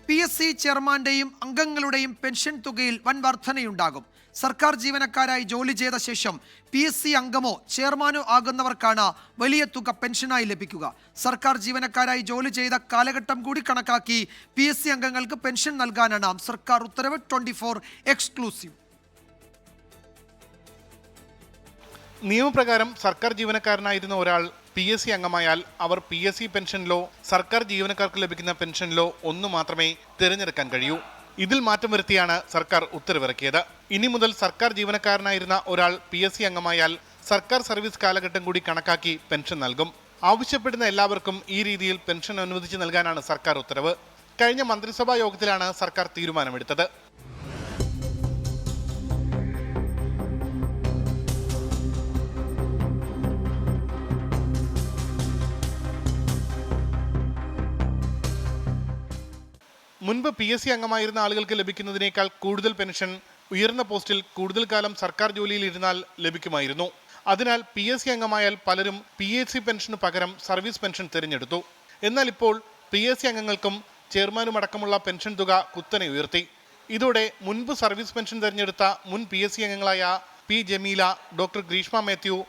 PSC ചെയർമാന്റെയും അംഗങ്ങളുടെയും pension തുകയിൽ വൻ വർധനയുണ്ടാകും. സർക്കാർ ജീവനക്കാരായി ജോലി ചെയ്ത ശേഷം PSC അംഗമോ ചെയർമാനോ ആകുന്നവർക്കാണ് വലിയ തുക പെൻഷനായി ലഭിക്കുക. സർക്കാർ ജീവനക്കാരായി ജോലി ചെയ്ത കാലഘട്ടം കൂടി കണക്കാക്കി PSC അംഗങ്ങൾക്ക് പെൻഷൻ നൽകാനാണ് സർക്കാർ ഉത്തരവ്. 24 എക്സ്ക്ലൂസീവ്. നിയമപ്രകാരം സർക്കാർ ജീവനക്കാരനായിരുന്ന ഒരാൾ PSC അംഗമായാൽ അവർ PSC പെൻഷനിലോ സർക്കാർ ജീവനക്കാർക്ക് ലഭിക്കുന്ന പെൻഷനിലോ ഒന്നു മാത്രമേ തിരഞ്ഞെടുക്കാൻ കഴിയൂ. ഇതിൽ മാറ്റം വരുത്തിയാണ് സർക്കാർ ഉത്തരവിറക്കിയത്. ഇനി മുതൽ സർക്കാർ ജീവനക്കാരനായിരുന്ന ഒരാൾ PSC അംഗമായാൽ സർക്കാർ സർവീസ് കാലഘട്ടം കൂടി കണക്കാക്കി പെൻഷൻ നൽകും. ആവശ്യപ്പെടുന്ന എല്ലാവർക്കും ഈ രീതിയിൽ പെൻഷൻ അനുവദിച്ച് നൽകാനാണ് സർക്കാർ ഉത്തരവ്. കഴിഞ്ഞ മന്ത്രിസഭാ യോഗത്തിലാണ് സർക്കാർ തീരുമാനമെടുത്തത്. മുൻപ് PSC അംഗമായിരുന്ന ആളുകൾക്ക് ലഭിക്കുന്നതിനേക്കാൾ കൂടുതൽ പെൻഷൻ ഉയർന്ന പോസ്റ്റിൽ കൂടുതൽ കാലം സർക്കാർ ജോലിയിൽ ഇരുന്നാൽ ലഭിക്കുമായിരുന്നു. അതിനാൽ PSC അംഗമായാൽ പലരും PSC പെൻഷനു പകരം സർവീസ് പെൻഷൻ തിരഞ്ഞെടുത്തു. എന്നാൽ ഇപ്പോൾ PSC അംഗങ്ങൾക്കും ചെയർമാനുമടക്കമുള്ള പെൻഷൻ തുക കുത്തനെ ഉയർത്തി. ഇതോടെ മുൻപ് സർവീസ് പെൻഷൻ തിരഞ്ഞെടുത്ത മുൻ PSC അംഗങ്ങളായ P. Jameela, doctor Greeshma Mathew,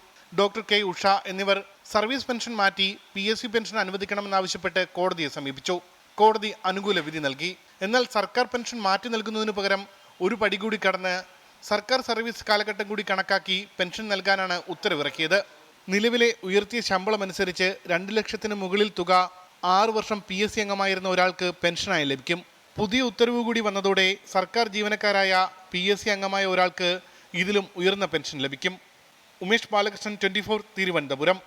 doctor K. Usha എന്നിവർ സർവീസ് പെൻഷൻ മാറ്റി PSC പെൻഷൻ അനുവദിക്കണമെന്നാവശ്യപ്പെട്ട് കോടതിയെ സമീപിച്ചു. കോടതി അനുകൂല വിധി നൽകി. എന്നാൽ സർക്കാർ പെൻഷൻ മാറ്റി നൽകുന്നതിനു പകരം ഒരു പടി കൂടി കടന്ന് സർക്കാർ സർവീസ് കാലഘട്ടം കൂടി കണക്കാക്കി പെൻഷൻ നൽകാനാണ് ഉത്തരവിറക്കിയത്. നിലവിലെ ഉയർത്തിയ ശമ്പളം അനുസരിച്ച് 2 ലക്ഷത്തിന് മുകളിൽ തുക 6 വർഷം PSC അംഗമായിരുന്ന ഒരാൾക്ക് പെൻഷനായി ലഭിക്കും. പുതിയ ഉത്തരവ് കൂടി വന്നതോടെ സർക്കാർ ജീവനക്കാരായ PSC അംഗമായ ഒരാൾക്ക് ഇതിലും ഉയർന്ന പെൻഷൻ ലഭിക്കും. ഉമേഷ് ബാലകൃഷ്ണൻ, 24, തിരുവനന്തപുരം.